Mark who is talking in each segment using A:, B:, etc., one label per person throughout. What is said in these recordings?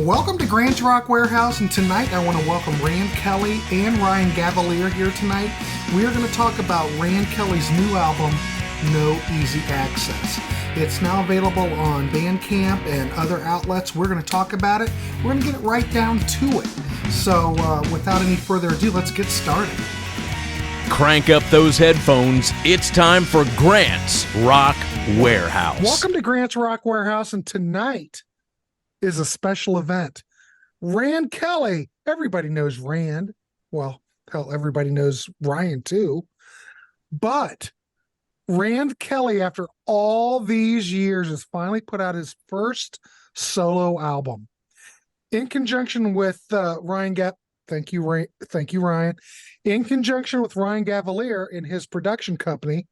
A: Welcome to Grant's Rock Warehouse, and tonight I want to welcome Rand Kelly and Ryan Gavalier here tonight. We are going to talk about Rand Kelly's new album, No Easy Access. It's now available on Bandcamp and other outlets. We're going to talk about it. We're going to get it right down to it. So without any further ado, let's get started.
B: Crank up those headphones. It's time for Grant's Rock Warehouse.
A: Welcome to Grant's Rock Warehouse, and tonight is a special event. Rand Kelly, everybody knows Rand. Well, hell, everybody knows Ryan too. But Rand Kelly, after all these years, has finally put out his first solo album in conjunction with Ryan Thank you, Ryan. In conjunction with Ryan Gavalier in his production company,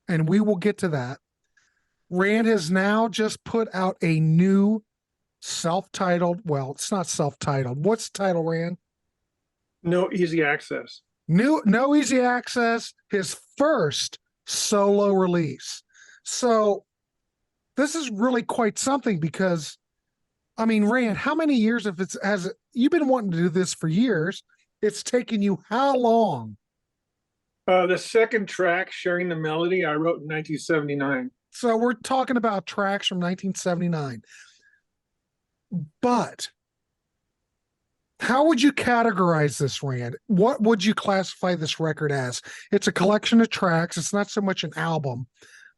A: and we will get to that. Rand has now just put out a new self-titled, well, it's not self-titled. What's the title, Rand?
C: No Easy Access.
A: No Easy Access, his first solo release. So this is really quite something because, I mean, Rand, how many years has you've been wanting to do this for years? It's taken you how long?
C: The second track, Sharing the Melody, I wrote in 1979.
A: So we're talking about tracks from 1979. But how would you categorize this, Rand? What would you classify this record as? It's a collection of tracks. It's not so much an album,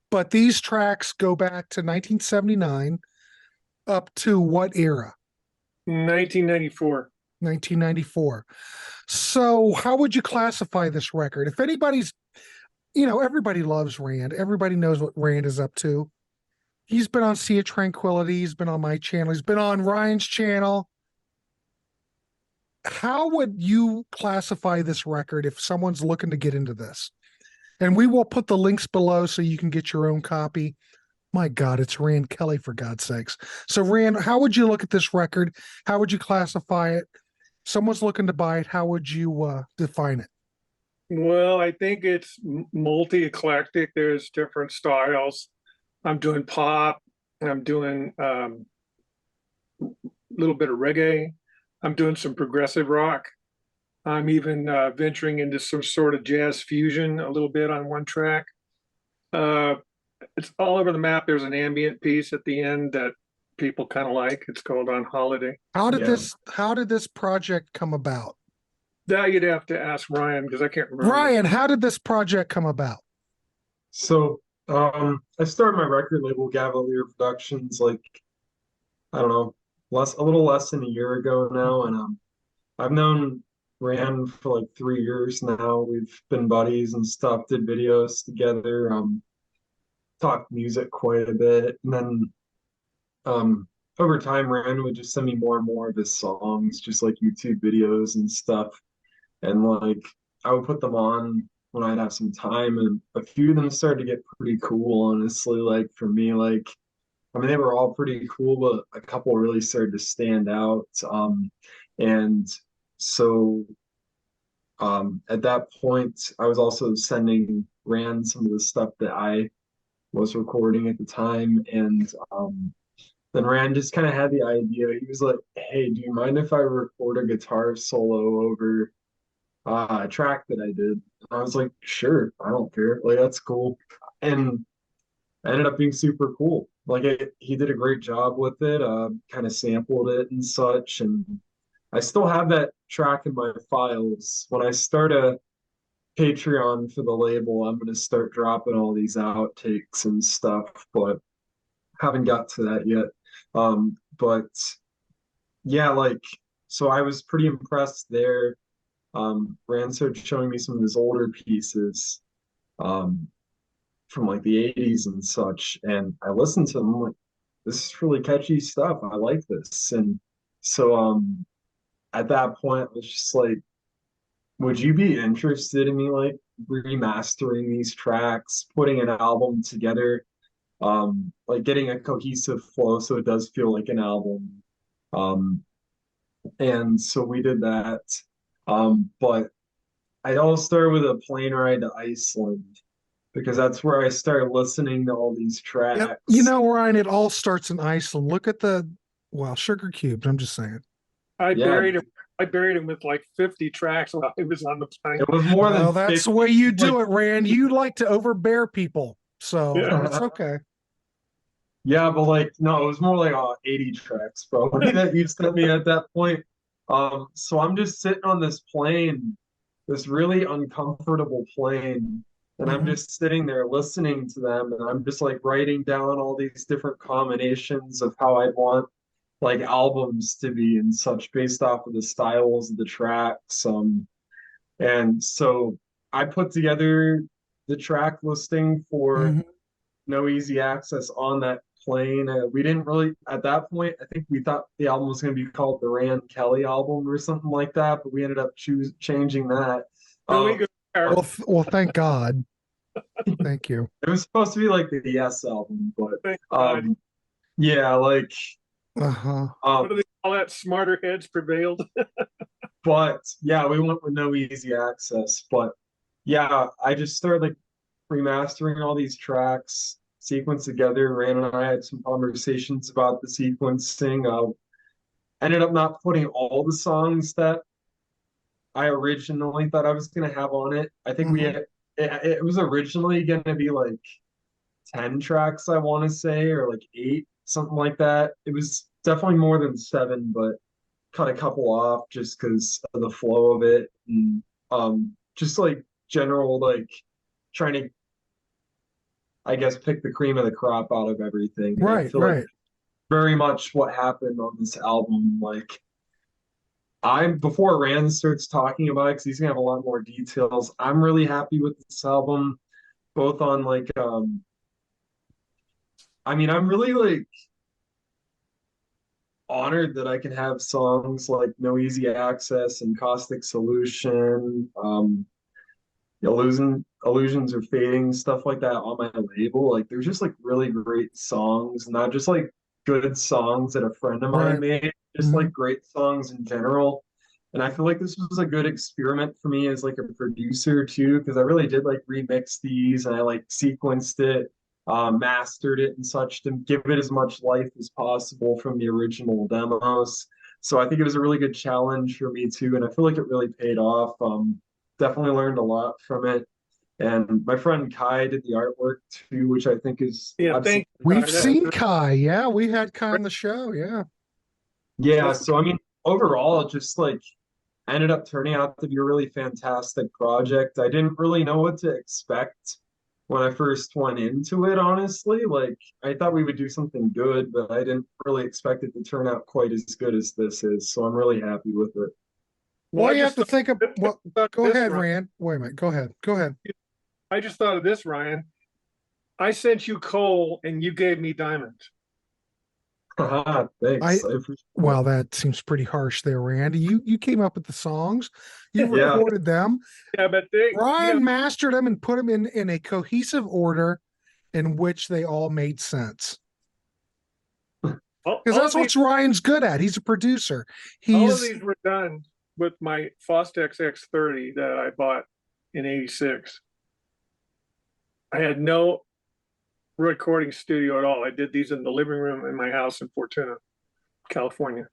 A: but these tracks go back to 1979 up to what era?
C: 1994.
A: 1994. So how would you classify this record? If anybody's, everybody loves Rand. Everybody knows what Rand is up to. He's been on Sea of Tranquility. He's been on my channel. He's been on Ryan's channel. How would you classify this record if someone's looking to get into this? And we will put the links below so you can get your own copy. My God, it's Rand Kelly, for God's sakes. So, Rand, how would you look at this record? How would you classify it? Someone's looking to buy it. How would you define it?
C: Well, I think it's multi-eclectic. There's different styles. I'm doing pop, and I'm doing a little bit of reggae. I'm doing some progressive rock. I'm even venturing into some sort of jazz fusion a little bit on one track. It's all over the map. There's an ambient piece at the end that people kind of like. It's called On Holiday.
A: How did this project come about?
C: That you'd have to ask Ryan because I can't remember.
A: Ryan, how did this project come about?
D: So I started my record label, Gavalier Productions, I don't know, a little less than a year ago now, and I've known Rand for 3 years now. We've been buddies and stuff, did videos together, talked music quite a bit, and then over time Rand would just send me more and more of his songs, just YouTube videos and stuff, and I would put them on when I'd have some time, and a few of them started to get pretty cool, honestly. For me, they were all pretty cool, but a couple really started to stand out. And so at that point, I was also sending Rand some of the stuff that I was recording at the time, and then Rand just kind of had the idea. He was like, "Hey, do you mind if I record a guitar solo over a track that I did?" And I was like, "Sure, I don't care. That's cool." And it ended up being super cool. He did a great job with it, kind of sampled it and such. And I still have that track in my files. When I start a Patreon for the label, I'm going to start dropping all these outtakes and stuff, but haven't got to that yet. But yeah, so I was pretty impressed there. Rand started showing me some of his older pieces from the 80s and such, and I listened to them. I'm like, this is really catchy stuff. I like this. And so at that point I was just like, would you be interested in me remastering these tracks, putting an album together, getting a cohesive flow so it does feel like an album? And so we did that. But it all started with a plane ride to Iceland, because that's where I started listening to all these tracks.
A: Yep. Ryan, it all starts in Iceland. Look at the Well, sugar cubes. I'm just saying.
C: I
D: Yeah,
C: buried him. I buried him with like 50 tracks while he was on the plane.
D: it was more
A: Well,
D: than
A: that's the
D: 50,
A: way you
D: like,
A: do it, Rand. You like to overbear people, so
C: Yeah.
A: it's okay.
D: yeah, but like no, it was more like 80 tracks probably that you sent me at that point. So I'm just sitting on this plane, this really uncomfortable plane, and I'm
A: Mhm.
D: just sitting there listening to them, and I'm just like writing down all these different combinations of how I want like albums to be and such based off of the styles of the tracks. And so I put together the track listing for
A: Mhm.
D: No Easy Access on that plane. We didn't really, at that point, I think we thought the album was going to be called the Rand Kelly album or something like that, but we ended up changing that.
C: No
D: Um,
C: ego there.
A: Well, thank God. Thank you.
D: it was supposed to be like the Yes album, but
C: Thank God.
D: yeah, like
A: Uh-huh.
C: What do
D: um,
C: they call that? Smarter heads prevailed.
D: but yeah, we went with No Easy Access. But yeah, I just started like remastering all these tracks, sequence together. Rand and I had some conversations about the sequencing. Ended up not putting all the songs that I originally thought I was gonna have on it. I think
A: Mhm.
D: it was originally gonna be like 10 tracks, I want to say, or like eight, something like that. It was definitely more than seven, but cut a couple off just because of the flow of it and just like general like trying to, I guess, pick the cream of the crop out of everything. And I
A: Right,
D: feel like
A: right.
D: very much what happened on this album. Like I'm before Rand starts talking about it, because he's gonna have a lot more details. I'm really happy with this album, both on like I mean, I'm really like honored that I can have songs like No Easy Access and Caustic Solution, Illusions Are Fading, stuff like that on my label. Like they're just like really great songs, not just like good songs that a friend of mine
A: Right.
D: made, just
A: Mhm.
D: like great songs in general. And I feel like this was a good experiment for me as like a producer too, because I really did like remix these and I like sequenced it, mastered it and such to give it as much life as possible from the original demos. So I think it was a really good challenge for me too, and I feel like it really paid off. Definitely learned a lot from it. And my friend Kai did the artwork too, which I think is
C: Yeah,
D: absolutely
C: thank you,
A: We've
C: Ty. That's
A: seen
C: good.
A: Kai. Yeah, we had Kai on the show. Yeah.
D: yeah.
C: That's
D: So I mean, overall, it just like ended up turning out to be a really fantastic project. I didn't really know what to expect when I first went into it, honestly. Like I thought we would do something good, but I didn't really expect it to turn out quite as good as this is. So I'm really happy with it.
C: well.
A: Well, you have to think of well,
C: Thought
A: go
C: this,
A: ahead,
C: Ryan.
A: Rand. Wait a minute. Go ahead. Go ahead.
C: I just thought of this, Ryan. I sent you coal and you gave me diamond.
D: Haha,
A: I
D: thanks. I appreciate
A: Well, that seems pretty harsh there, Randy. You came up with the songs, you
D: it. Yeah.
A: recorded them.
C: Yeah, but
A: Ryan mastered them and put them in a cohesive order in which they all made sense.
C: all,
A: Because
C: all
A: that's
C: of these,
A: what Ryan's good at. He's a producer.
C: all of
A: He's
C: these were done with my Fostex X30 that I bought in '86. I had no recording studio at all. I did these in the living room in my house in Fortuna, California.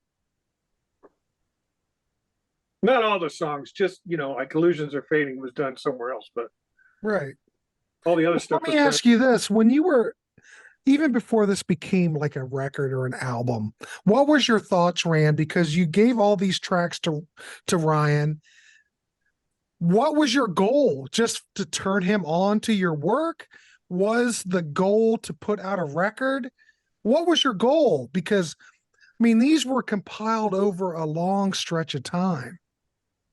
C: Not all the songs, just like Illusions Are Fading was done somewhere else, but
A: right.
C: all the other stuff
A: Let
C: was
A: me
C: done.
A: ask you this: when you were even before this became like a record or an album, what was your thoughts, Rand? Because you gave all these tracks to Ryan. What was your goal? Just to turn him on to your work? Was the goal to put out a record? What was your goal? Because I mean, these were compiled over a long stretch of time.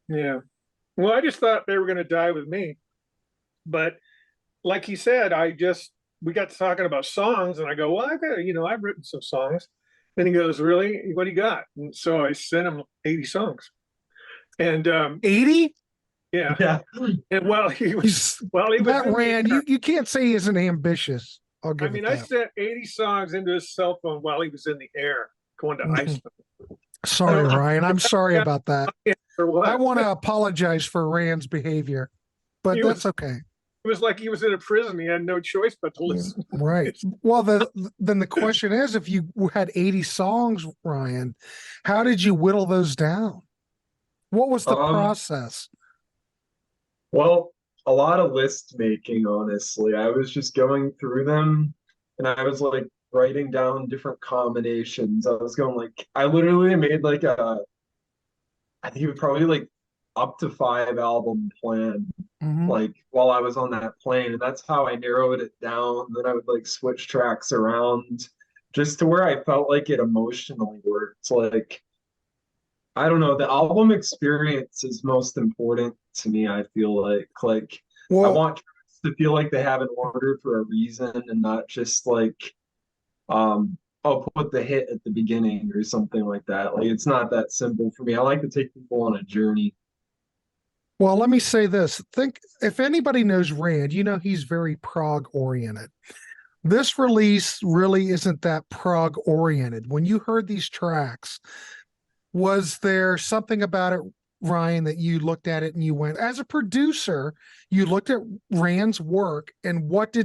C: Yeah. Well, I just thought they were going to die with me. But like he said, we got to talking about songs and I go, well, I've written some songs. And he goes, really? What do you got? And so I sent him 80 songs. And
A: 80?
C: yeah.
D: Yeah.
C: And he was
A: That
C: in the
A: Rand,
C: air.
A: you can't say he isn't ambitious. I'll give it
C: I
A: that.
C: sent 80 songs into his cell phone while he was in the air going to Iceland.
A: Sorry, Ryan. I'm sorry about that.
C: For what?
A: I want to apologize for Rand's behavior, but
C: He
A: that's
C: was
A: okay.
C: It was like he was in a prison. He had no choice but to listen.
A: Right. Well, then the question is, if you had 80 songs, Ryan, how did you whittle those down? What was the process?
D: Well, a lot of list making, honestly. I was just going through them and I was like writing down different combinations. I was going like, I literally made like I think it was probably like up to 5 album plan, like while I was on that plane. And that's how I narrowed it down. Then I would like switch tracks around just to where I felt like it emotionally worked. Like, I don't know, the album experience is most important to me. I feel like I
A: Well,
D: want tracks to feel like they have an order for a reason and not just like I'll put the hit at the beginning or something like that. Like it's not that simple for me. I like to take people on a journey.
A: well, let me say this. Think if anybody knows Rand, you know he's very prog oriented. This release really isn't that prog oriented. When you heard these tracks, was there something about it, Ryan, that you looked at it and you went, as a producer, you looked at Rand's work and what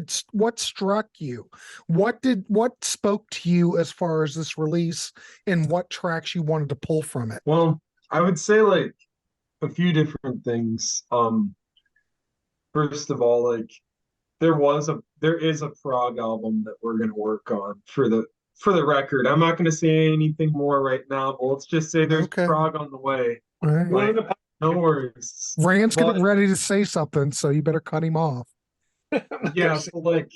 A: struck you? What spoke to you as far as this release and what tracks you wanted to pull from it?
D: Well, I would say like a few different things. First of all, like there is a prog album that we're gonna work on for the record. I'm not gonna say anything more right now, but let's just say there's
A: Okay.
D: prog on the way.
A: All right.
D: Like, no worries.
A: Rand's
D: But
A: getting ready to say something, so you better cut him off.
D: yeah, so like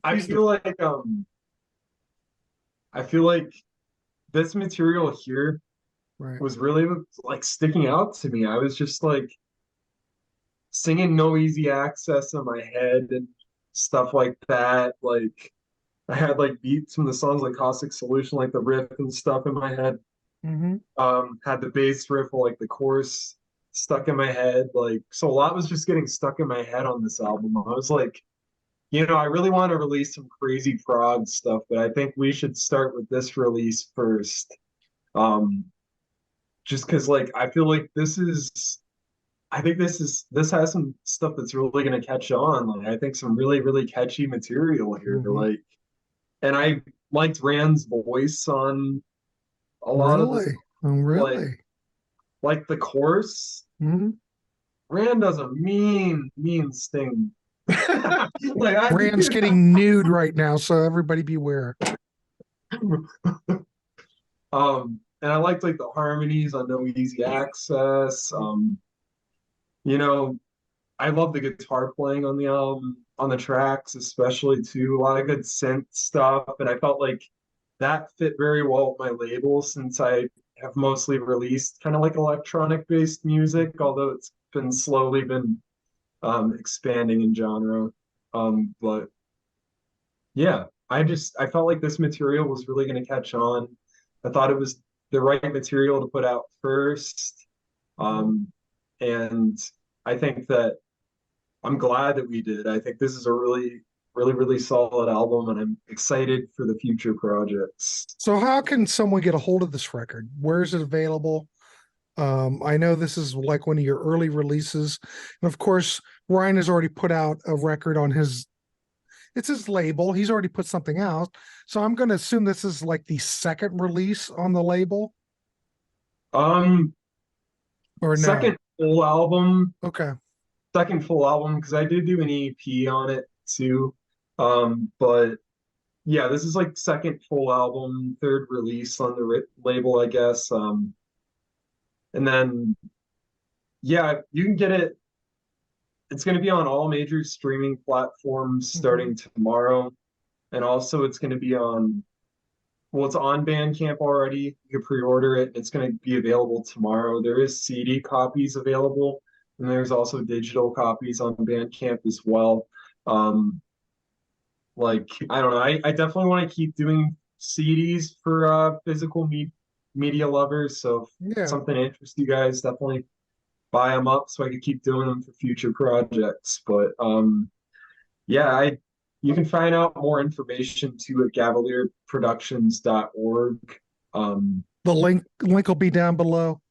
D: I feel like I feel like this material here
A: Right.
D: was really like sticking out to me. I was just like singing No Easy Access in my head and stuff like that. Like I had like beats from the songs like Caustic Solution, like the riff and stuff in my head. Had the bass riff or like the chorus stuck in my head. Like so a lot was just getting stuck in my head on this album. I was like, you know, I really want to release some crazy prog stuff, but I think we should start with this release first. Just because like I feel like this has some stuff that's really gonna catch on. Like I think some really, really catchy material here. Like and I liked Rand's voice on a lot of this.
A: Oh, really?
D: Like the chorus. Rand does a mean sting. Like
A: Rand's getting nude right now, so everybody beware.
D: And I liked like the harmonies on No Easy Access. You know, I love the guitar playing on the album, on the tracks, especially too. A lot of good synth stuff, and I felt like that fit very well with my label since I have mostly released kind of like electronic based music, although it's been slowly been expanding in genre. But yeah, I felt like this material was really going to catch on. I thought it was the right material to put out first. And I think that I'm glad that we did. I think this is a really, really, really solid album, and I'm excited for the future projects.
A: So how can someone get a hold of this record? Where is it available? I know this is like one of your early releases. And of course, Ryan has already put out a record on it's his label. He's already put something out. So I'm going to assume this is like the second release on the label. Or
D: second full album.
A: Okay.
D: Second full album, because I did do an EP on it too. But yeah, this is like second full album, third release on the label, I guess. And then, yeah, you can get it. It's going to be on all major streaming platforms starting tomorrow. And also it's going to be on, well, it's on Bandcamp already. You can pre-order it. It's going to be available tomorrow. There is CD copies available, and there's also digital copies on Bandcamp as well. Like, I don't know. I definitely want to keep doing CDs for physical media lovers. So if something interests you guys, definitely buy them up so I can keep doing them for future projects. But yeah, you can find out more information too at cavalierproductions.org.
A: The link will be down below.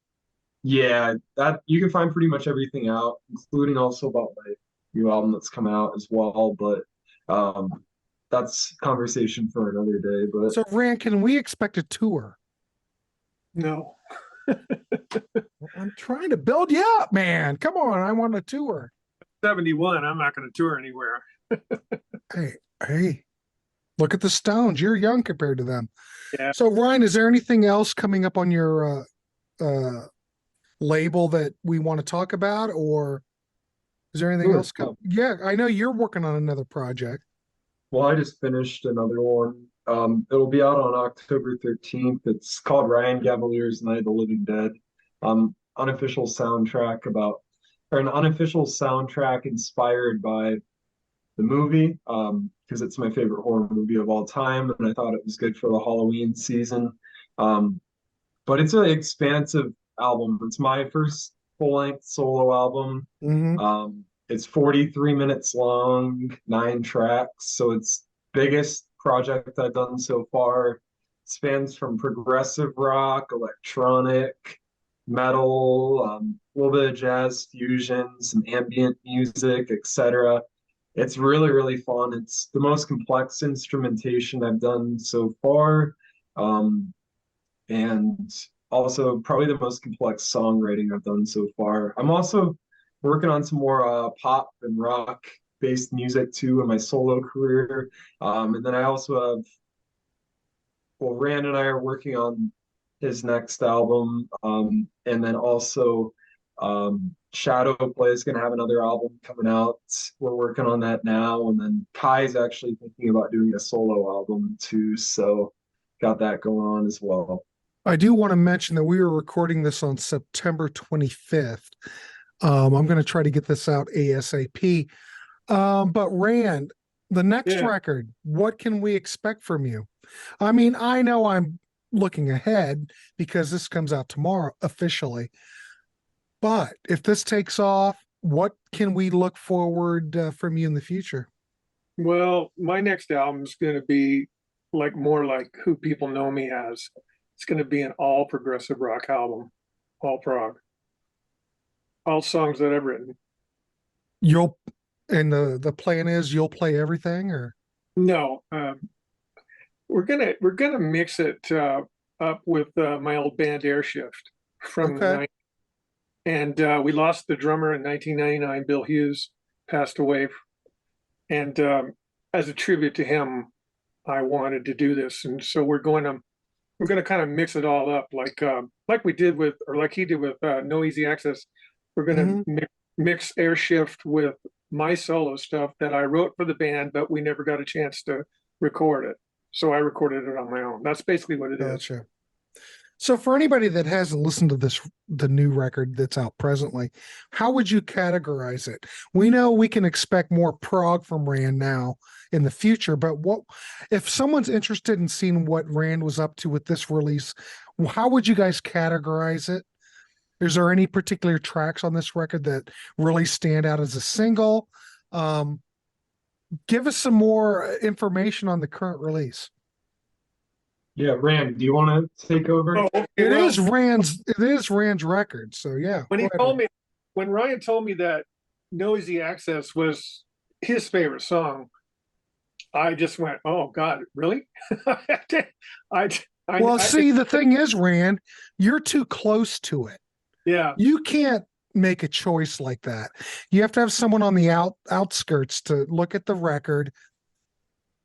D: Yeah, that you can find pretty much everything out, including also about new album that's coming out as well. But that's conversation for another day. But
A: So, Rand, can we expect a tour?
C: No.
A: I'm trying to build you up, man. Come on, I want a tour.
C: 71. I'm not going to tour anywhere.
A: Hey, look at the Stones. You're young compared to them.
C: Yeah.
A: So, Ryan, is there anything else coming up on your label that we want to talk about, or is there anything else? Yeah, I know you're working on another project.
D: Well, I just finished another one. It'll be out on October 13th. It's called Ryan Gavalier's Night of the Living Dead. Unofficial soundtrack or an unofficial soundtrack inspired by the movie, because it's my favorite horror movie of all time, and I thought it was good for the Halloween season. But it's an expansive album. It's my first full-length solo album.
A: Mm-hmm.
D: It's 43 minutes long, 9 tracks, so it's biggest project I've done so far. It spans from progressive rock, electronic, metal, a little bit of jazz fusion, some ambient music, etc. It's really, really fun. It's the most complex instrumentation I've done so far, and also probably the most complex songwriting I've done so far. I'm also working on some more pop and rock based music too in my solo career. And then I also have, well, Rand and I are working on his next album. And then also Shadowplay is going to have another album coming out. We're working on that now. And then Kai's actually thinking about doing a solo album too. So got that going on as well.
A: I do want to mention that we were recording this on September 25th. I'm going to try to get this out ASAP. But Rand, the next record, what can we expect from you? I mean, I know I'm looking ahead because this comes out tomorrow officially. But if this takes off, what can we look forward from you in the future?
C: Well, my next album is going to be more like who people know me as. It's going to be an all progressive rock album, all prog, all songs that I've written.
A: The plan is you'll play everything, or
C: no? We're gonna mix it up with my old band Airshift from and we lost the drummer in 1999. Bill Hughes passed away, and as a tribute to him, I wanted to do this, and so we're going to kind of mix it all up like we did with, or like he did with No Easy Access. We're going to mix Airshift with my solo stuff that I wrote for the band, but we never got a chance to record it. So I recorded it on my own. That's basically what it is.
A: So for anybody that hasn't listened to the new record that's out presently, how would you categorize it? We know we can expect more prog from Rand now in the future, but what if someone's interested in seeing what Rand was up to with this release, how would you guys categorize it? Is there any particular tracks on this record that really stand out as a single? Give us some more information on the current release.
D: Yeah, Rand, do you want to take over?
C: Oh, okay,
A: it is Rand's record. So yeah.
C: When Ryan told me that No Easy Access was his favorite song, I just went, "Oh God, really?"
A: The thing is, Rand, you're too close to it.
C: Yeah.
A: You can't make a choice like that. You have to have someone on the outskirts to look at the record,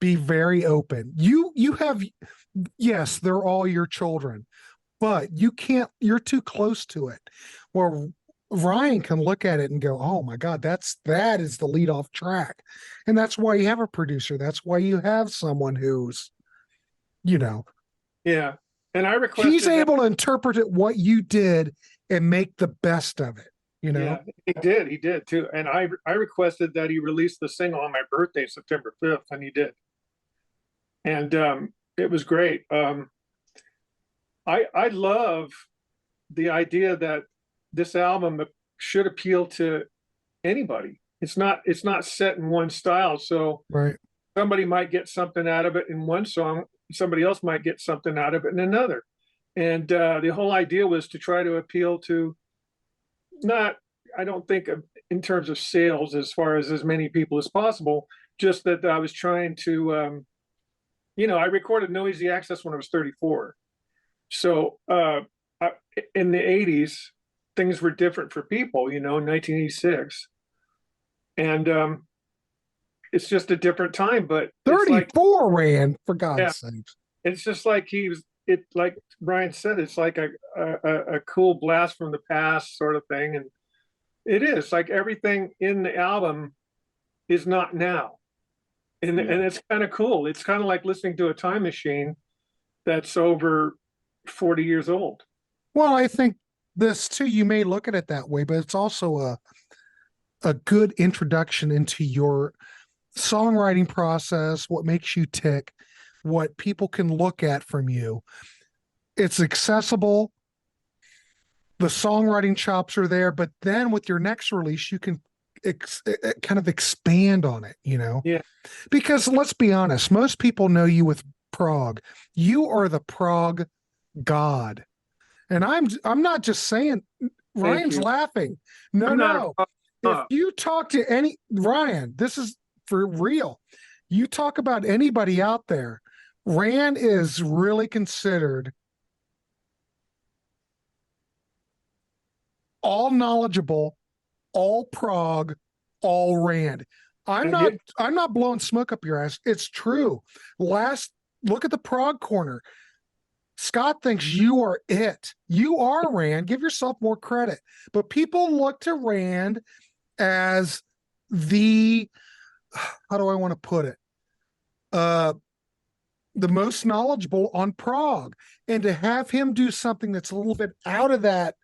A: be very open. You have, yes, they're all your children, but you're too close to it. Where Ryan can look at it and go, "Oh my God, that is the lead off track." And that's why you have a producer. That's why you have someone who's,
C: Yeah. And I requested
A: he's able to interpret it what you did and make the best of it.
C: Yeah, he did too. And I requested that he release the single on my birthday, September 5th, and he did. And it was great. I love the idea that this album should appeal to anybody. It's not set in one style. So somebody might get something out of it in one song, somebody else might get something out of it in another. And the whole idea was to try to appeal to I don't think in terms of sales as far as many people as possible. Just that I was trying to, I recorded No Easy Access when I was 34. So in the 80s, things were different for people, in 1986. And it's just a different time, but
A: 34, like, Rand, for God's
C: yeah,
A: sakes.
C: It's just like like Brian said, it's like a cool blast from the past sort of thing. And it is like everything in the album is not now. And it's kind of cool. It's kind of like listening to a time machine that's over 40 years old.
A: Well, I think this too, you may look at it that way, but it's also a good introduction into your songwriting process, what makes you tick, what people can look at from you. It's accessible. The songwriting chops are there, but then with your next release, you can kind of expand on it,
C: Yeah.
A: Because let's be honest, most people know you with prog. You are the prog god. And I'm not just saying, Ryan's laughing. No. If you talk to Ryan, this is for real. You talk about anybody out there, Rand is really considered all knowledgeable, all prog, all Rand. I'm not blowing smoke up your ass. It's true. Look at the Prog Corner. Scott thinks you are it. You are Rand. Give yourself more credit. But people look to Rand as the, how do I want to put it? The most knowledgeable on prog. And to have him do something that's a little bit out of that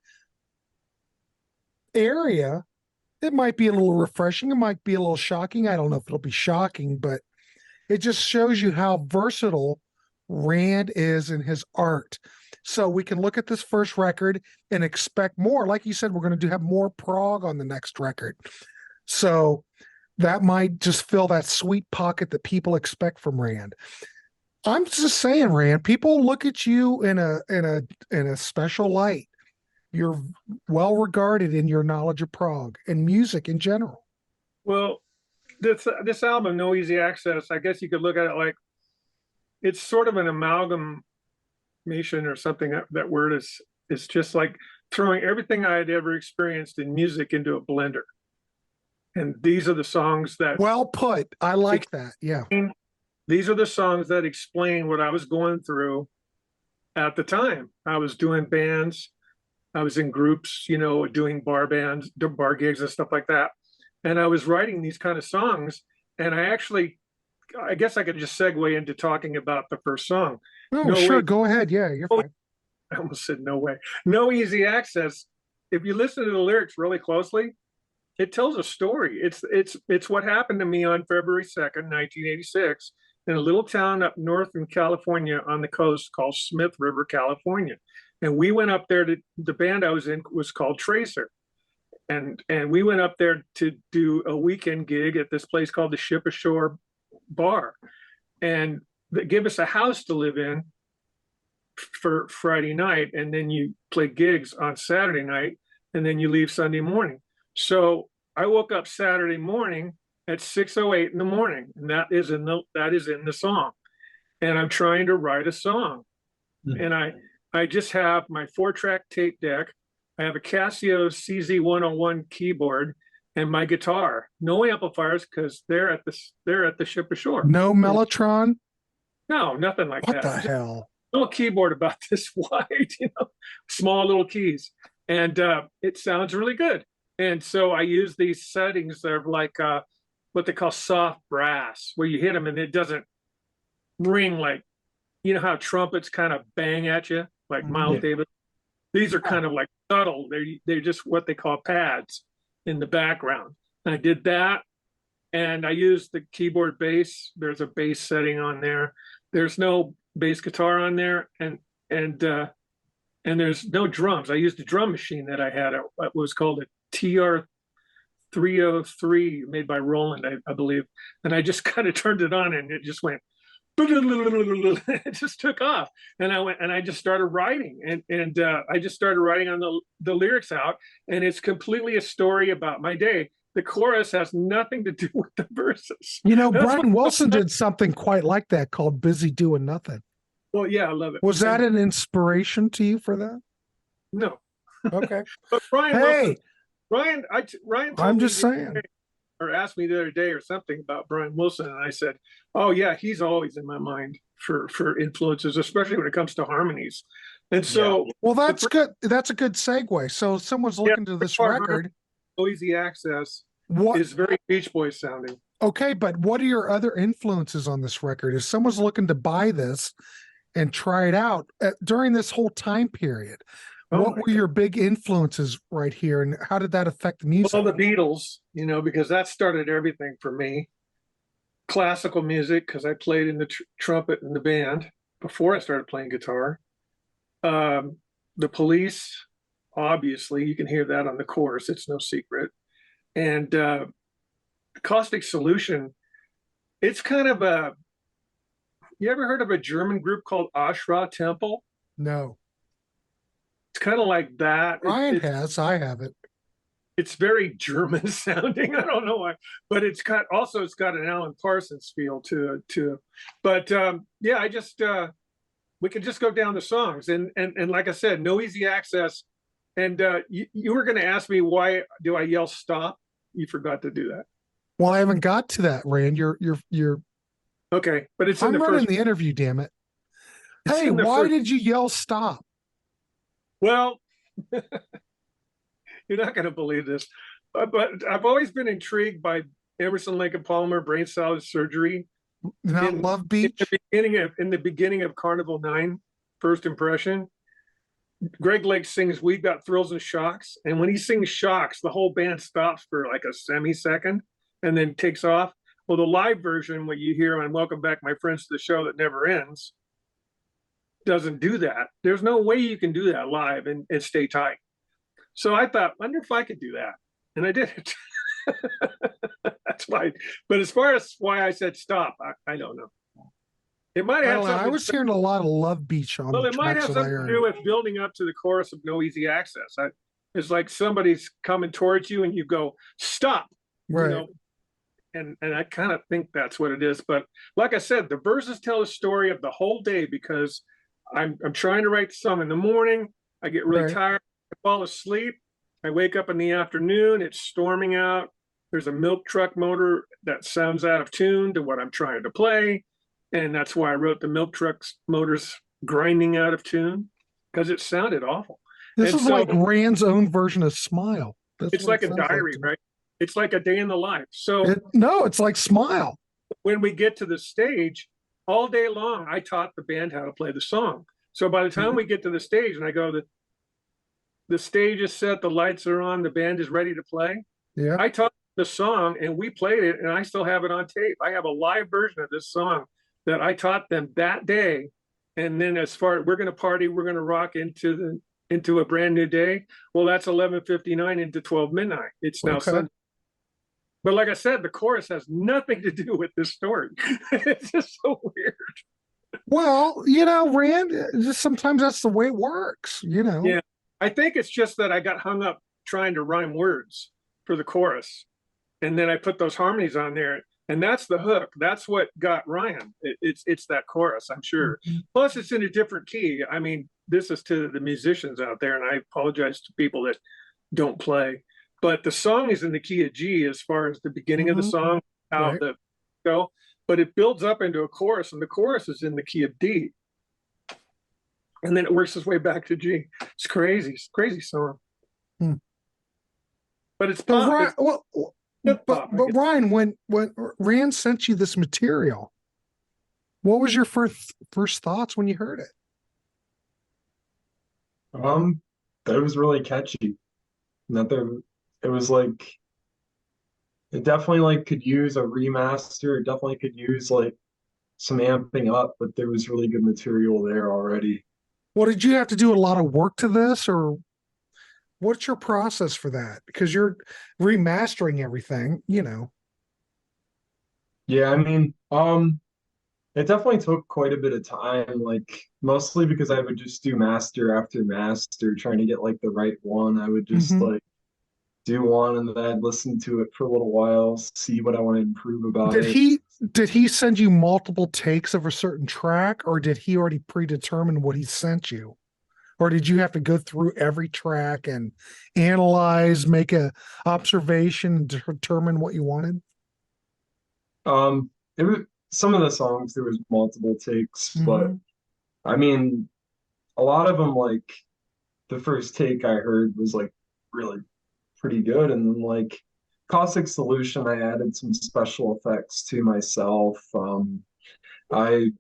A: area, it might be a little refreshing. It might be a little shocking. I don't know if it'll be shocking, but it just shows you how versatile Rand is in his art. So we can look at this first record and expect more. Like you said, we're going to have more prog on the next record. So that might just fill that sweet pocket that people expect from Rand. I'm just saying, Rand, people look at you in a special light. You're well regarded in your knowledge of prog and music in general.
C: Well, this album, No Easy Access, I guess you could look at it like it's sort of an amalgamation or something. That word is just like throwing everything I had ever experienced in music into a blender. And these are the songs that...
A: Well put. I like that. Yeah.
C: These are the songs that explain what I was going through at the time. I was doing bands. I was in groups, doing bar gigs and stuff like that. And I was writing these kind of songs. And I guess I could just segue into talking about the first song.
A: Oh, no, sure. Way. Go ahead. Yeah, you're fine.
C: I almost said no way. No Easy Access. If you listen to the lyrics really closely, it tells a story. It's what happened to me on February 2nd, 1986, in a little town up north in California on the coast called Smith River, California. And we went up there the band I was in was called Tracer. And we went up there to do a weekend gig at this place called the Ship Ashore Bar. And they give us a house to live in for Friday night. And then you play gigs on Saturday night. And then you leave Sunday morning. So I woke up Saturday morning at 6:08 in the morning. And that is in the song. And I'm trying to write a song. Mm-hmm. And I just have my 4-track tape deck. I have a Casio CZ101 keyboard and my guitar. No amplifiers because they're at the Ship Ashore.
A: No Mellotron?
C: No, nothing like that.
A: What the hell?
C: No keyboard about this wide, small little keys. And it sounds really good. And so I use these settings that are like what they call soft brass, where you hit them and it doesn't ring like, how trumpets kind of bang at you, like Miles Davis. These are kind of like subtle. They're just what they call pads in the background. And I did that, and I used the keyboard bass. There's a bass setting on there. There's no bass guitar on there, and there's no drums. I used a drum machine that I had. It was called a TR-303, made by Roland, I believe. And I just kind of turned it on, and it just went. It just took off, and I just started writing, and I just started writing on the lyrics out, and it's completely a story about my day. the chorus has nothing to do with the verses.
A: You know,
C: That's
A: Brian
C: what-
A: Wilson did something quite like that called Busy Doing Nothing.
C: Well, yeah, I love it.
A: Was that an inspiration to you for that?
C: No?
A: Okay.
C: But Brian
A: Hey,
C: Wilson, Ryan told
A: I'm
C: me
A: just
C: the other
A: saying.
C: day, or asked me the other day or something about Brian Wilson, and I said, "Oh yeah, he's always in my mind for influences, especially when it comes to harmonies." And so,
A: Well, that's good. That's a good segue. So if someone's looking to this
C: Guitar
A: record.
C: Noisy Access
A: What
C: is very Beach Boys sounding.
A: Okay, but what are your other influences on this record? If someone's looking to buy this and try it out during this whole time period, what were your big influences right here, and how did that affect the music?
C: Well, the Beatles, because that started everything for me. Classical music, because I played in the trumpet in the band before I started playing guitar. The Police, obviously, you can hear that on the chorus. It's no secret. And Acoustic Solution, it's kind of you ever heard of a German group called Ashra Temple?
A: No.
C: It's kind of like that.
A: Ryan has, I haven't.
C: It's very German sounding. I don't know why, but it's got an Alan Parsons feel to it. But yeah, I just we can just go down the songs and like I said, no easy access. And you were going to ask me, why do I yell stop? You forgot to do that.
A: Well, I haven't got to that, Rand. You're
C: okay, but it's in
A: I'm
C: the
A: running
C: first.
A: the interview, damn it.
C: It's
A: Hey,
C: in the
A: why
C: first-
A: did you yell stop?
C: Well, you're not going to believe this, but I've always been intrigued by Emerson, Lake and Palmer brain salvage surgery.
A: Not Love Beach?
C: In the beginning of Carnival 9, First Impression, Greg Lake sings "We've Got Thrills and Shocks," and when he sings "Shocks," the whole band stops for like a semi-second and then takes off. Well, the live version, what you hear on "Welcome Back, My Friends to the Show That Never Ends," doesn't do that. There's no way you can do that live and stay tight. So I thought, wonder if I could do that, and I did it. That's why. But as far as why I said stop, I don't know. It might have something.
A: I was hearing a lot of Love Beach on
C: Well,
A: the
C: it might
A: tracks
C: have
A: that I
C: something to
A: heard.
C: do with building up to the chorus of No Easy Access. It's like somebody's coming towards you and you go, stop.
A: Right.
C: And I kind of think that's what it is. But like I said, the verses tell a story of the whole day, because I'm trying to write the song in the morning. I get really tired. I fall asleep. I wake up in the afternoon. It's storming out. There's a milk truck motor that sounds out of tune to what I'm trying to play. And that's why I wrote the milk truck's motors grinding out of tune, because it sounded awful.
A: This
C: And
A: is
C: so-
A: like Rand's own version of Smile. That's
C: It's
A: what
C: like
A: it
C: a
A: sounds
C: diary,
A: to me.
C: right? It's like a day in the life. So
A: No, it's like Smile.
C: when we get to the stage, all day long, I taught the band how to play the song. So by the time we get to the stage and I go, the stage is set, the lights are on, the band is ready to play.
A: Yeah.
C: I taught the song and we played it, and I still have it on tape. I have a live version of this song that I taught them that day. And then as far as we're going to party, we're going to rock into a brand new day. Well, that's 11:59 into 12 midnight. It's now
A: Okay.
C: Sunday. But like I said, the chorus has nothing to do with this story. It's just so weird.
A: Well, Rand, just sometimes that's the way it works,
C: Yeah. I think it's just that I got hung up trying to rhyme words for the chorus. And then I put those harmonies on there. And that's the hook. That's what got Ryan. It's that chorus, I'm sure.
A: Mm-hmm.
C: Plus, it's in a different key. I mean, this is to the musicians out there, and I apologize to people that don't play. But the song is in the key of G as far as the beginning of the song, how
A: Right.
C: the go. But it builds up into a chorus, and the chorus is in the key of D. And then it works its way back to G. It's crazy. It's a crazy song.
A: Hmm.
C: But it's
A: But,
C: pop.
A: Ryan,
C: It's
A: well,
C: hip
A: but,
C: hop, I
A: but
C: guess.
A: Ryan, when Rand sent you this material, what was your first thoughts when you heard it?
D: That was really catchy. Nothing. It was like, it definitely like could use a remaster. It definitely could use like some amping up, but there was really good material there already.
A: Well, did you have to do a lot of work to this, or what's your process for that? Because you're remastering everything,
D: Yeah, I mean, it definitely took quite a bit of time, like mostly because I would just do master after master, trying to get like the right one. I would just
A: Mhm.
D: like do one, and then I'd listen to it for a little while, see what I want to improve about
A: Did
D: it.
A: he send you multiple takes of a certain track, or did he already predetermine what he sent you? Or did you have to go through every track and analyze, make a observation, and determine what you wanted?
D: It was some of the songs there was multiple takes, but I mean, a lot of them, like the first take I heard was like really pretty good, and then like Caustic Solution, I added some special effects to myself. I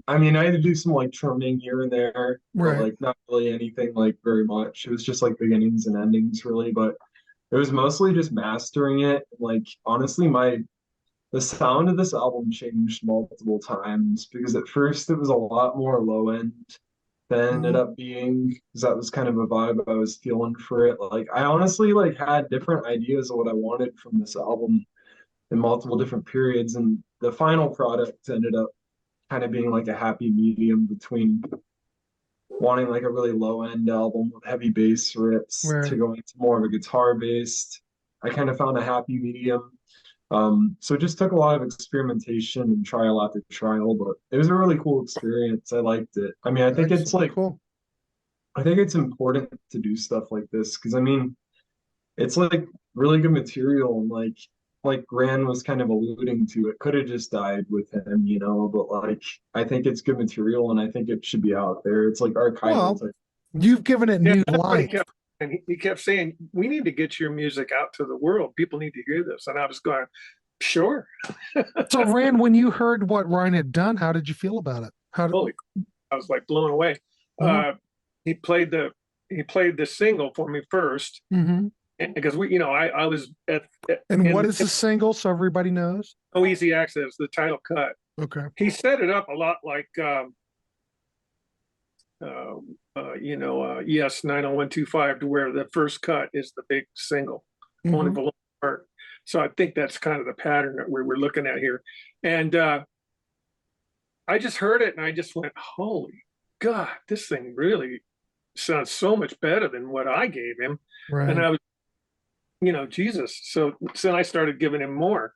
D: I mean, I had to do some like trimming here and there, but
A: Right.
D: like not really anything like very much. It was just like beginnings and endings really, but it was mostly just mastering it. Like honestly, the sound of this album changed multiple times because at first it was a lot more low end than ended up being, because that was kind of a vibe I was feeling for it. Like I honestly like had different ideas of what I wanted from this album in multiple different periods, and the final product ended up kind of being like a happy medium between wanting like a really low end album with heavy bass riffs to
A: Right.
D: going to more of a guitar based. I kind of found a happy medium. So it just took a lot of experimentation and trial after trial, but it was a really cool experience. I liked it. I mean, I think it's
A: Excellent.
D: like,
A: Cool.
D: I think it's important to do stuff like this because I mean, it's like really good material, and like Gran was kind of alluding to, it could have just died with him, you know, but like I think it's good material and I think it should be out there. It's like archival
A: Well,
D: type.
A: you've given it
C: Yeah,
A: new
C: that's what he
A: life.
C: kept, and he kept saying, "We need to get your music out to the world. People need to hear this." And I was going, "Sure."
A: So, Rand, when you heard what Ryan had done, how did you feel about it? How did?
C: Holy, I was like blown away.
A: Mhm.
C: He played the single for me first,
A: Mhm.
C: and because I was
A: And
C: in
A: what is the single, so everybody knows?
C: No Easy Access, the title cut.
A: Okay.
C: He set it up a lot like yes, 90125, to where the first cut is the big single, only
A: Mhm.
C: below part. So I think that's kind of the pattern that we're looking at here. And I just heard it and I just went, holy God, this thing really sounds so much better than what I gave him. And
A: Right.
C: I was, Jesus. So I started giving him more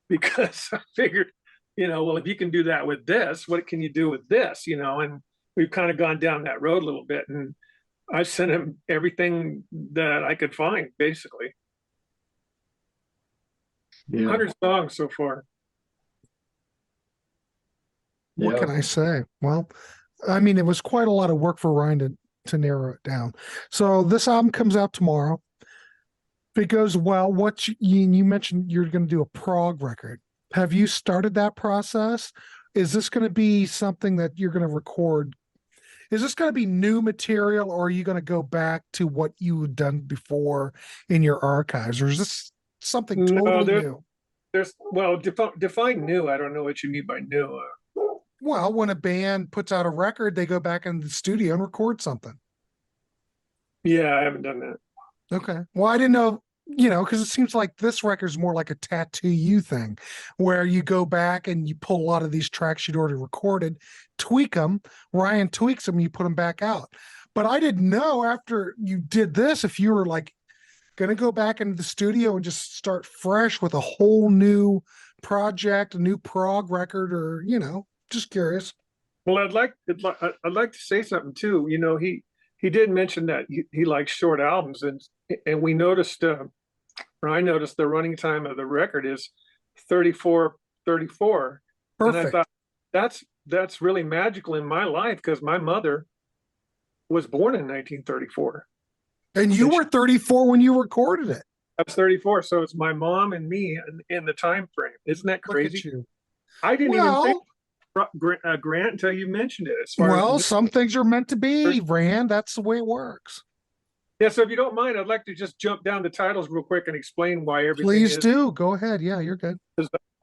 C: because I figured, well, if you can do that with this, what can you do with this? And we've kind of gone down that road a little bit. And I sent him everything that I could find, basically.
D: Yeah.
C: 100 songs so far.
A: What
D: Yeah.
A: can I say? Well, I mean, it was quite a lot of work for Ryan to narrow it down. So this album comes out tomorrow. If it goes well, you mentioned you're going to do a prog record. Have you started that process? Is this going to be something that you're going to record? Is this going to be new material, or are you going to go back to what you had done before in your archives, or is this something
C: No,
A: totally new?
C: define new. I don't know what you mean by new.
A: Well, when a band puts out a record, they go back in the studio and record something.
C: Yeah, I haven't done that.
A: Okay. Well, I didn't know, because it seems like this record is more like a tattoo you thing, where you go back and you pull a lot of these tracks you'd already recorded, tweak them, Ryan tweaks them, you put them back out. But I didn't know after you did this if you were like going to go back into the studio and just start fresh with a whole new project, a new prog record, or, just curious.
C: Well, I'd like to say something too. He did mention that he likes short albums, and we noticed, or I noticed, the running time of the record is 34:34, and I
A: Perfect.
C: thought that's really magical in my life because my mother was born in 1934.
A: And you were 34 when you recorded it.
C: I was 34, so it's my mom and me in the time frame. Isn't that
A: Look at
C: crazy?
A: you.
C: I didn't even think
A: Well,
C: Grant until you mentioned it. As far as
A: some things are meant to be, Rand. That's the way it works.
C: yeah, so if you don't mind, I'd like to just jump down the titles real quick and explain why everything
A: Please
C: is.
A: do. Go ahead. Yeah, you're good.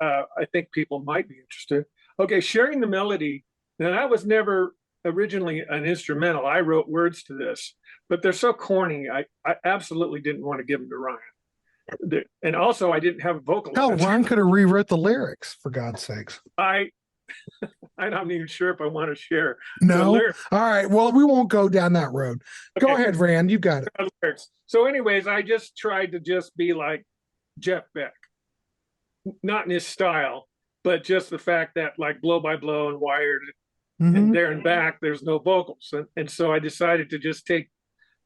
C: I think people might be interested. Okay, Sharing the Melody. Now, that was never originally an instrumental. I wrote words to this, but they're so corny. I absolutely didn't want to give them to Ryan. And also, I didn't have a vocal.
A: Hell, Ron could have rewrote the lyrics, for God's sakes.
C: I I'm not even sure if I want to share the
A: No.
C: lyrics.
A: All right. Well, we won't go down that road. Go
C: Okay.
A: ahead, Rand. You got it.
C: Lyrics. So, anyways, I just tried to just be like Jeff Beck, not in his style, but just the fact that like Blow by Blow and Wired
A: Mhm.
C: and There and Back, there's no vocals, and so I decided to just take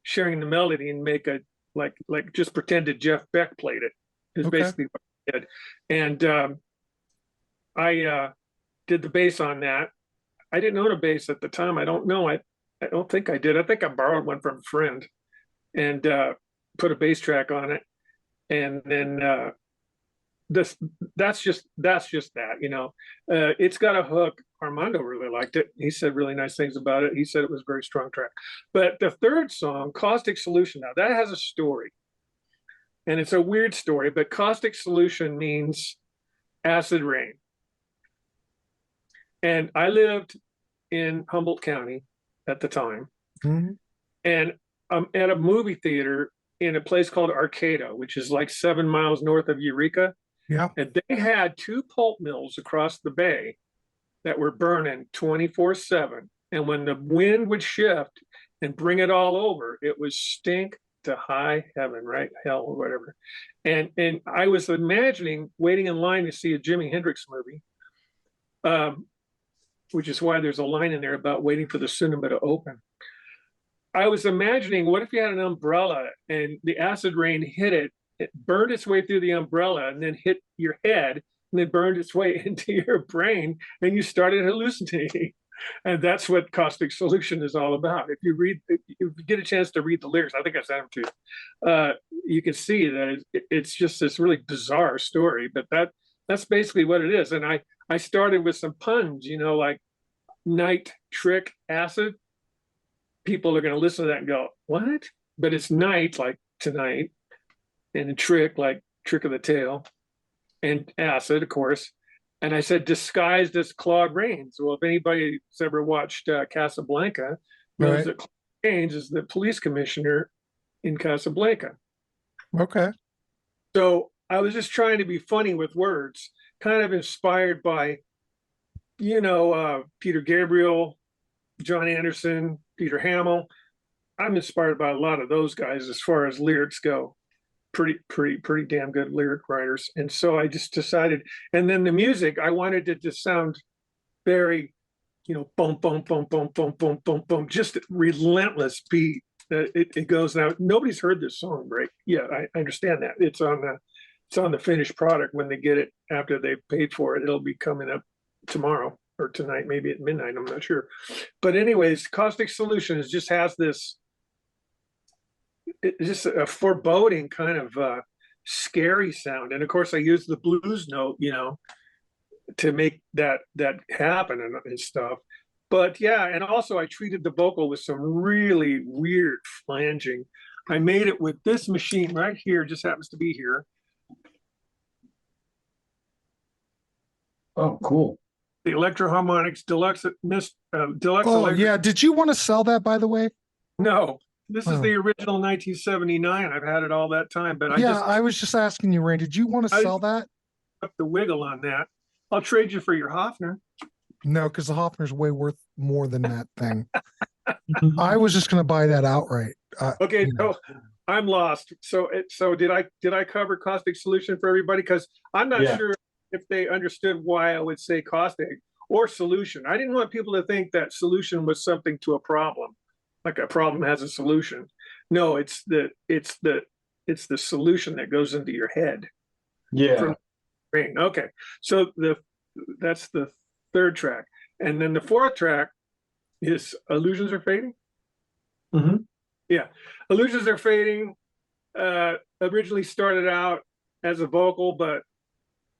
C: sharing the melody and make a like just pretended Jeff Beck played it. Is
A: Okay.
C: basically what I did, and I did the bass on that. I didn't own a bass at the time. I don't know. I don't think I did. I think I borrowed one from a friend and put a bass track on it, and then that's just that, you know. It's got a hook. Armando really liked it. He said really nice things about it. He said it was a very strong track. But the third song, Caustic Solution, now that has a story, and it's a weird story. But Caustic Solution means acid rain. And I lived in Humboldt County at the time,
A: Mhm.
C: and I'm at a movie theater in a place called Arcata, which is like 7 miles north of Eureka.
A: Yeah.
C: And they had 2 pulp mills across the bay that were burning 24/7. And when the wind would shift and bring it all over, it was stink to high heaven, right? Hell or whatever. And I was imagining waiting in line to see a Jimi Hendrix movie, which is why there's a line in there about waiting for the cinema to open. I was imagining, what if you had an umbrella and the acid rain hit it, it burned its way through the umbrella and then hit your head and then burned its way into your brain and you started hallucinating. And that's what Caustic Solution is all about. If you get a chance to read the lyrics, I think I sent them to you, you can see that it's just this really bizarre story, but that's basically what it is. And I started with some puns, you know, like night, trick, acid. People are going to listen to that and go, what? But it's night, like tonight, and a trick, like trick of the tail, and acid, of course. And I said, disguised as Claude Rains. Well, if anybody's ever watched Casablanca, knows
A: Right.
C: that Claude Rains is the police commissioner in Casablanca.
A: Okay.
C: So I was just trying to be funny with words, kind of inspired by, you know, Peter Gabriel, John Anderson, Peter Hamill. I'm inspired by a lot of those guys as far as lyrics go. Pretty damn good lyric writers. And so I just decided, and then the music, I wanted it to sound very, you know, boom, boom, boom, boom, boom, boom, boom, boom, just relentless beat. It goes now. Nobody's heard this song, right? Yeah, I understand that. It's on the finished product when they get it after they've paid for it. It'll be coming up tomorrow or tonight, maybe at midnight. I'm not sure. But anyways, Caustic Solutions just has this, it's just a foreboding kind of scary sound. And of course I use the blues note, you know, to make that happen and stuff. But yeah, and also I treated the vocal with some really weird flanging. I made it with this machine right here, just happens to be here.
D: Oh, cool.
C: The Electro-Harmonix Deluxe Deluxe.
A: Oh,
C: Electric.
A: yeah. Did you want to sell that, by the way?
C: No, this is
A: Oh.
C: the original 1979. I've had it all that time, but
A: I was just asking you, Rand, did you want to
C: I-
A: sell that?
C: up the wiggle on that. I'll trade you for your Hofner.
A: No, because the Hofner's way worth more than that thing. I was just going to buy that outright.
C: Okay,
A: you know.
C: so I'm lost. So did I cover Caustic Solution for everybody? Because I'm not
D: Yeah.
C: sure if they understood why I would say caustic or solution. I didn't want people to think that solution was something to a problem, like a problem has a solution. No, it's the solution that goes into your head.
D: Yeah.
C: From brain. Okay, so that's the third track, and then the fourth track is Illusions Are Fading.
D: Mm-hmm.
C: Yeah, Illusions Are Fading originally started out as a vocal, but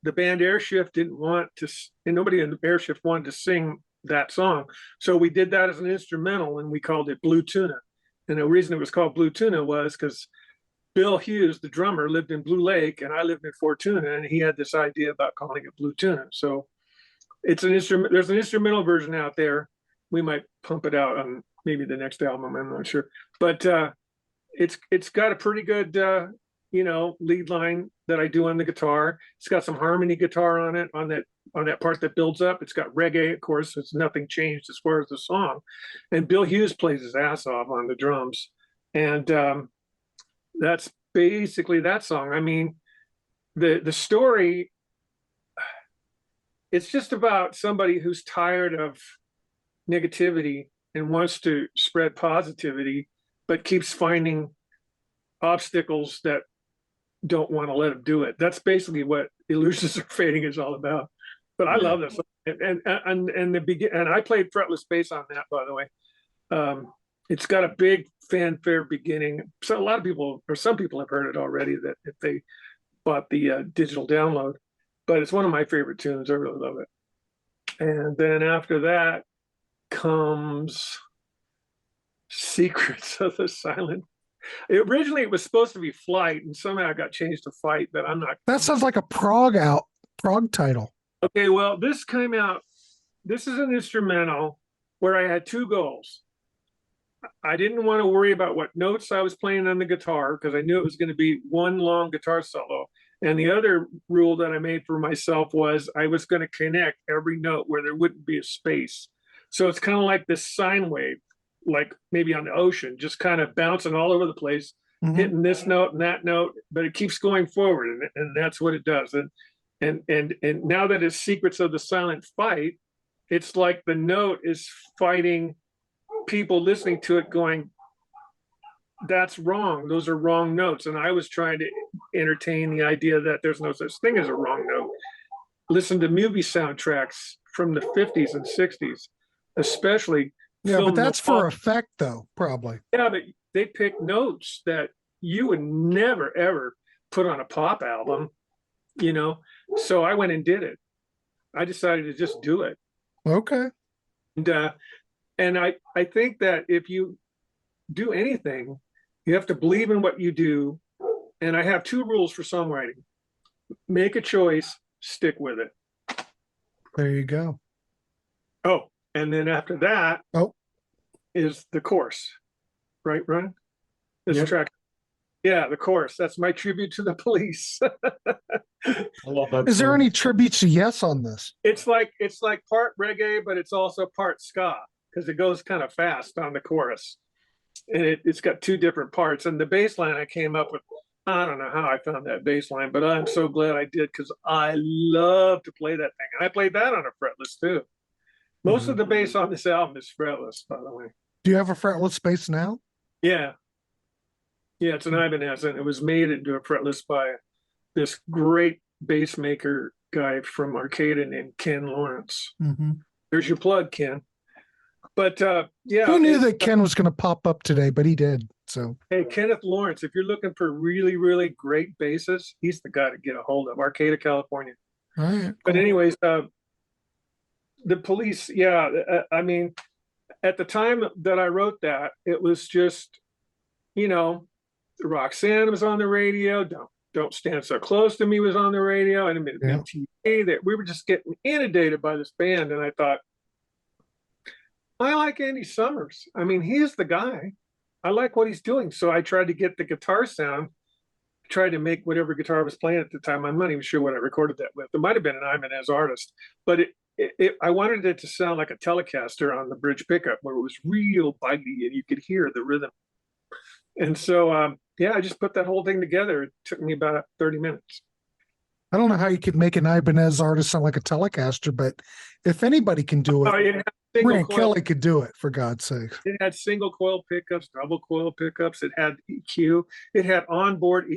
C: the band Airshift didn't want to, and nobody in Airshift wanted to sing that song. So we did that as an instrumental and we called it Blue Tuna. And the reason it was called Blue Tuna was because Bill Hughes, the drummer, lived in Blue Lake and I lived in Fortuna, and he had this idea about calling it Blue Tuna. So it's an instrument. There's an instrumental version out there. We might pump it out on maybe the next album. I'm not sure, but it's got a pretty good lead line that I do on the guitar. It's got some harmony guitar on it, on that part that builds up. It's got reggae, of course. It's nothing changed as far as the song. And Bill Hughes plays his ass off on the drums. And that's basically that song. I mean, the story, it's just about somebody who's tired of negativity and wants to spread positivity, but keeps finding obstacles that don't want to let him do it. That's basically what Illusions Are Fading is all about. But I love this, and I played fretless bass on that, by the way. It's got a big fanfare beginning. So a lot of people, or some people, have heard it already that if they bought the digital download. But it's one of my favorite tunes. I really love it. And then after that comes Secrets of the Silent. Originally, it was supposed to be Flight, and somehow it got changed to Fight, but I'm not.
A: That sounds like a prog title.
C: Okay, well, this came out. This is an instrumental where I had two goals. I didn't want to worry about what notes I was playing on the guitar because I knew it was going to be one long guitar solo. And the other rule that I made for myself was I was going to connect every note where there wouldn't be a space. So it's kind of like this sine wave, like maybe on the ocean, just kind of bouncing all over the place, hitting this note and that note, but it keeps going forward, and that's what it does. And now that it's Secrets of the Silent Fight, it's like the note is fighting people listening to it, going, that's wrong. Those are wrong notes. And I was trying to entertain the idea that there's no such thing as a wrong note. Listen to movie soundtracks from the 50s and 60s, especially.
A: Yeah, but that's for effect, though, probably.
C: Yeah, but they pick notes that you would never, ever put on a pop album, So I went and did it. I decided to just do it.
A: Okay.
C: And I think that if you do anything, you have to believe in what you do. And I have two rules for songwriting. Make a choice, stick with it.
A: There you go.
C: Oh, and then after that is the chorus. Right, Ryan? This track. Yeah, the chorus. That's my tribute to the Police.
D: I love that.
A: Is there any tributes to Yes on this?
C: It's like part reggae, but it's also part ska because it goes kind of fast on the chorus. And it's got two different parts. And the bass line I came up with, I don't know how I found that bass line, but I'm so glad I did because I love to play that thing. And I played that on a fretless too. Most of the bass on this album is fretless, by the way.
A: Do you have a fretless bass now?
C: Yeah. Yeah, it's an Ibanez, and it was made into a fretless by this great bass maker guy from Arcata named Ken Lawrence. There's your plug, Ken. But yeah.
A: Who knew that Ken was going to pop up today, but he did. So
C: hey, Kenneth Lawrence, if you're looking for really, really great basses, he's the guy to get a hold of. Arcata, California.
A: All right.
C: But anyways, the Police, I mean, at the time that I wrote that, it was just, Roxanne was on the radio. Don't Stand So Close to Me was on the radio, and MTV, that we were just getting inundated by this band. And I thought, I like Andy Summers. I mean, he's the guy. I like what he's doing. So I tried to get the guitar sound, tried to make whatever guitar I was playing at the time. I'm not even sure what I recorded that with. It might have been an Ibanez Artist, but I wanted it to sound like a Telecaster on the bridge pickup, where it was real bitey and you could hear the rhythm. And so, I just put that whole thing together. It took me about 30 minutes.
A: I don't know how you could make an Ibanez Artist sound like a Telecaster, but if anybody can do it, Rand Kelly could do it, for God's sake.
C: It had single coil pickups, double coil pickups. It had EQ. It had onboard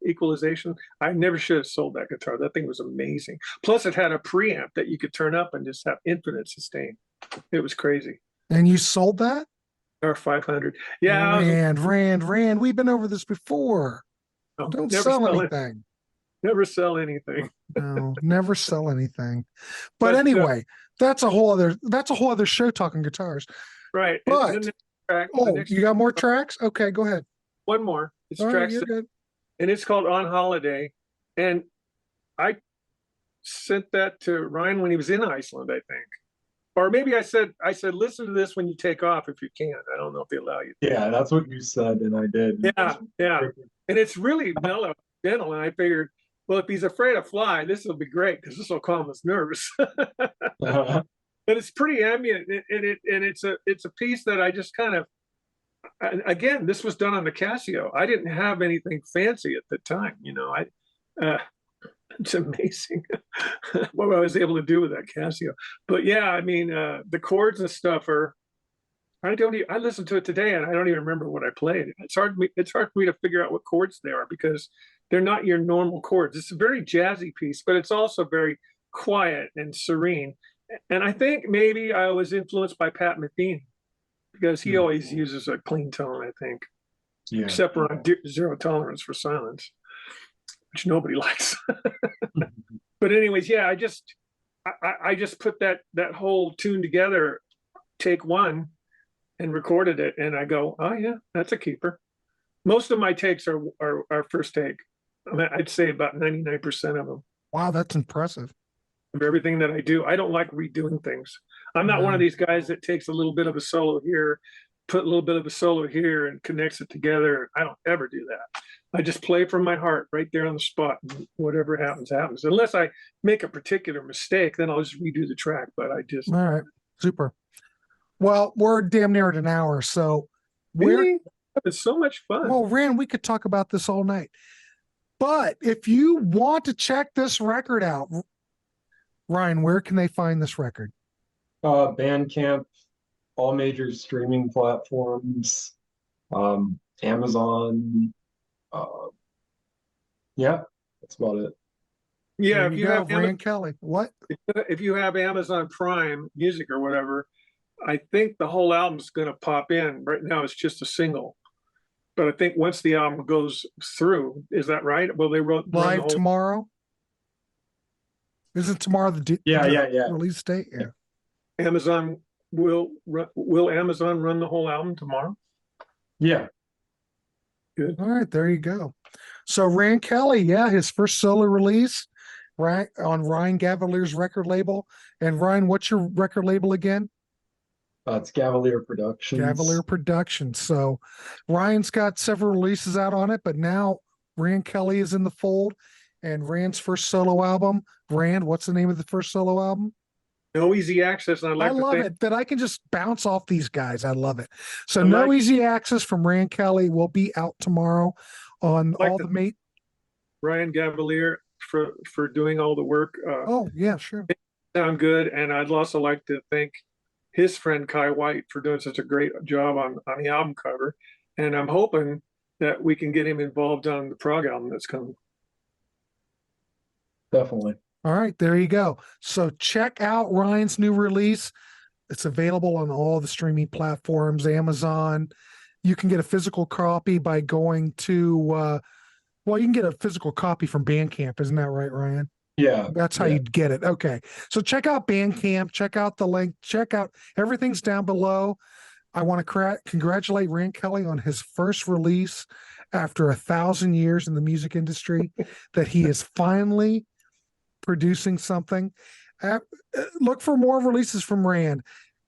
C: equalization. I never should have sold that guitar. That thing was amazing. Plus, it had a preamp that you could turn up and just have infinite sustain. It was crazy.
A: And you sold that?
C: Or 500. Yeah.
A: Rand. We've been over this before.
C: No,
A: don't sell anything.
C: Never sell anything.
A: No, never sell anything. But anyway, that's a whole other show, talking guitars.
C: Right.
A: But you got more tracks? Okay, go ahead.
C: One more. It's
A: All
C: track
A: right, you're good.
C: And it's called On Holiday. And I sent that to Ryan when he was in Iceland, I think. Or maybe I said, listen to this when you take off if you can. I don't know if they allow you.
D: Yeah, that's what you said, and I did.
C: Yeah. And it's really mellow. gentle, and I figured, well, if he's afraid of fly, this will be great because this will calm his nerves.
D: Uh,
C: But it's pretty ambient, and it's a piece that I just kind of, again, this was done on the Casio. I didn't have anything fancy at the time, it's amazing what I was able to do with that Casio. But yeah, I mean, the chords and stuff are, I listened to it today and I don't even remember what I played. It's hard for me to figure out what chords they are because they're not your normal chords. It's a very jazzy piece, but it's also very quiet and serene. And I think maybe I was influenced by Pat Metheny because he always uses a clean tone, I think, except for on Zero Tolerance for Silence, which nobody likes. But anyways, yeah, I just put that whole tune together, take one, and recorded it, and I go, oh yeah, that's a keeper. Most of my takes are first take. I mean, I'd say about 99% of them.
A: Wow, that's impressive.
C: Of everything that I do, I don't like redoing things. I'm not one of these guys that takes a little bit of a solo here, put a little bit of a solo here, and connects it together. I don't ever do that. I just play from my heart right there on the spot. And whatever happens, happens. Unless I make a particular mistake, then I'll just redo the track. But I just
A: all right, super. Well, we're damn near at an hour, so
C: really, it's so much fun.
A: Well, Rand, we could talk about this all night. But if you want to check this record out, Ryan, where can they find this record?
D: Bandcamp, all major streaming platforms, Amazon. Yeah, that's about it.
C: Yeah,
A: there
C: if you have
A: Rand Kelly, what?
C: If you have Amazon Prime Music or whatever, I think the whole album's going to pop in. Right now, it's just a single, but I think once the album goes through, is that right? Will they run
A: live tomorrow? Isn't tomorrow the release date? Yeah.
C: Amazon will Amazon run the whole album tomorrow?
D: Yeah.
C: Good.
A: All right, there you go. So Rand Kelly, yeah, his first solo release, right, on Ryan Gavalier's record label. And Ryan, what's your record label again?
D: It's Gavalier Productions.
A: Gavalier Productions. So Ryan's got several releases out on it, but now Rand Kelly is in the fold. And Rand's first solo album. Rand, what's the name of the first solo album?
C: No Easy Access. And I
A: love it that I can just bounce off these guys. I love it. So No Easy Access from Rand Kelly will be out tomorrow on all the mate.
C: Ryan Gavalier for doing all the work.
A: Oh yeah, sure.
C: Sound good. And I'd also like to thank his friend Kai White for doing such a great job on the album cover. And I'm hoping that we can get him involved on the Prog album that's coming.
D: Definitely.
A: All right, there you go. So check out Ryan's new release. It's available on all the streaming platforms, Amazon. You can get a physical copy by going to, you can get a physical copy from Bandcamp. Isn't that right, Ryan?
D: Yeah.
A: That's how you'd get it. Okay. So check out Bandcamp. Check out the link. Check out everything's down below. I want to congratulate Rand Kelly on his first release after 1,000 years in the music industry, that he is finally producing something. Look for more releases from Rand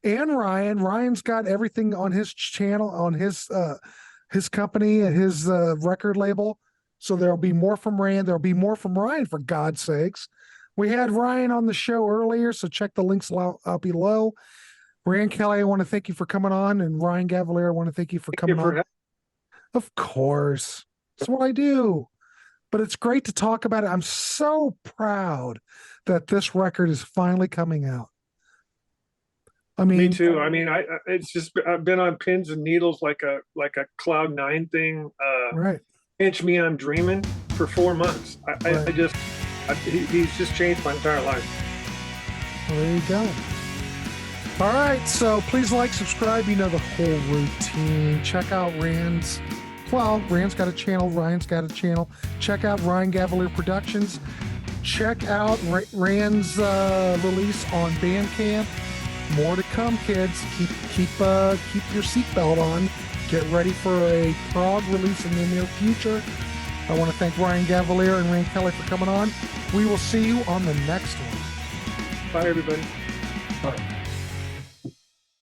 A: and Ryan. Ryan's got everything on his channel, on his company, his record label. So there'll be more from Rand. There'll be more from Ryan, for God's sakes. We had Ryan on the show earlier, so check the links out below. Rand Kelly, I want to thank you for coming on, and Ryan Gavalier, I want to thank you for coming on. Of course, that's what I do. But it's great to talk about it. I'm so proud that this record is finally coming out. I mean,
C: me too. I mean, I've been on pins and needles like a Cloud9 thing.
A: Right.
C: Pinch Me, I'm Dreaming for 4 months. He's just changed my entire life.
A: Well, there you go. All right, so please like, subscribe. You know the whole routine. Check out Rand's got a channel. Ryan's got a channel. Check out Ryan Gavalier Productions. Check out Rand's release on Bandcamp. More to come, kids. Keep your seatbelt on. Get ready for a Prog release in the near future. I want to thank Ryan Gavalier and Rand Kelly for coming on. We will see you on the next one.
C: Bye, everybody.